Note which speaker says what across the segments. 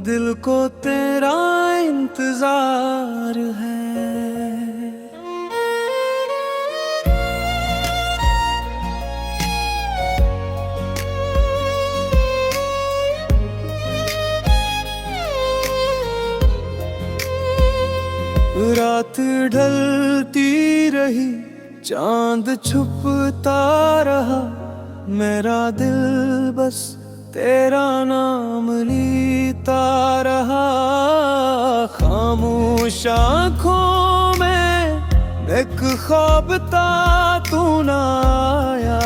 Speaker 1: दिल को तेरा इंतजार है। रात ढलती रही, चांद छुपता रहा, मेरा दिल बस तेरा नाम लेता रहा। खामोश आँखों में एक ख्वाब था, तू ना आया,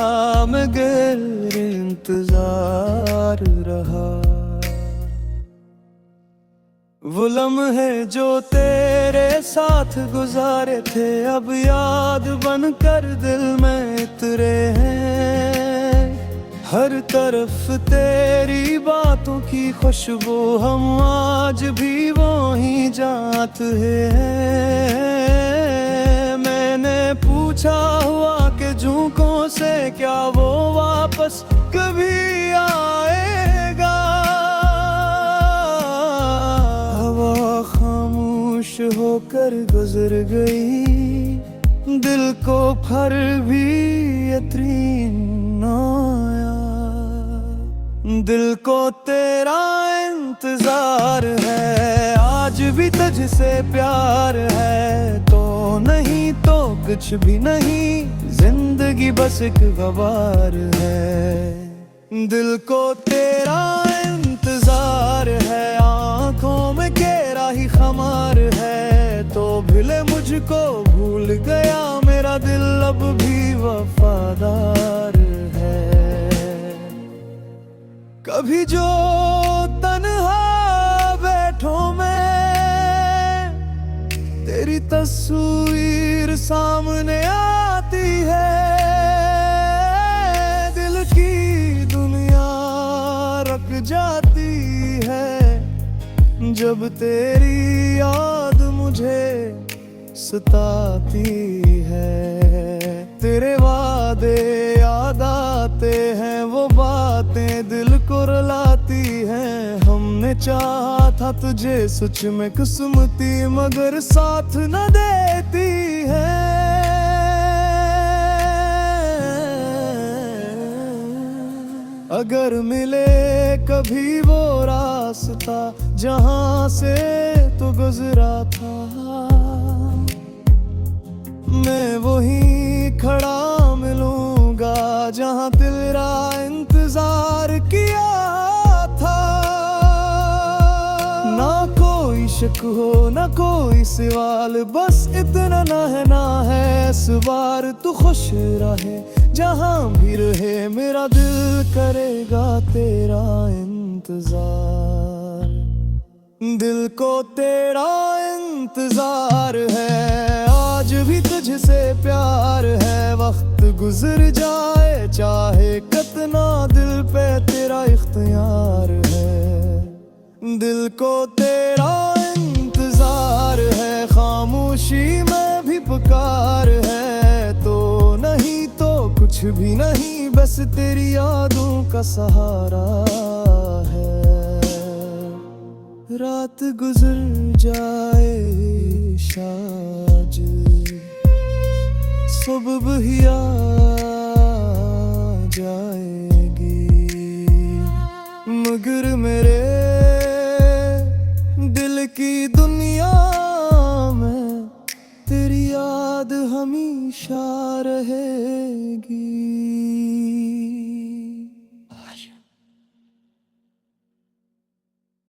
Speaker 1: मगर इंतजार रहा। वो लम्हे जो तेरे साथ गुजारे थे, अब याद बनकर दिल में उतरे हैं। हर तरफ तेरी बातों की खुशबू, हम आज भी वो ही जात हैं। मैंने पूछा हुआ कि झोंकों से क्या वो वापस कभी आएगा। हवा खामोश होकर गुजर गई, दिल को फर भी यकीन न आया। दिल को तेरा इंतजार है, आज भी तुझसे प्यार है। तो नहीं तो कुछ भी नहीं, जिंदगी बस एक गवार है। दिल को तेरा इंतजार है, आँखों में घेरा ही खमार है। तो भूले मुझको भूल गया, मेरा दिल अब भी वफादार है। कभी जो तन्हा बैठो मैं, तेरी तस्वीर सामने आती है। दिल की दुनिया रख जाती है, जब तेरी याद मुझे सताती है। तेरे वादे याद आते हैं, वो बातें दिल को रुलाती हैं। हमने चाहा था तुझे सच में किस्मती, मगर साथ न देती है। अगर मिले कभी वो रास्ता जहां से तू गुजरा था, मैं वहीं खड़ा मिलूंगा जहां तेरा इंतजार किया था। ना कोई शक हो ना कोई सवाल, बस इतना ना है सवार। तू खुश रहे जहां भी रहे, मेरा दिल करेगा तेरा इंतजार। दिल को तेरा इंतजार है, आज भी तुझसे प्यार है। वक्त गुजर जाए चाहे कितना, दिल पे तेरा इख्तियार है। दिल को तेरा इंतजार है, खामोशी में भी पुकार है। तो नहीं तो कुछ भी नहीं, बस तेरी यादों का सहारा है। रात गुजर जाए शाज, सुबह ही आ जाएगी, मगर मेरे दिल की दुनिया में तेरी याद हमेशा रहेगी।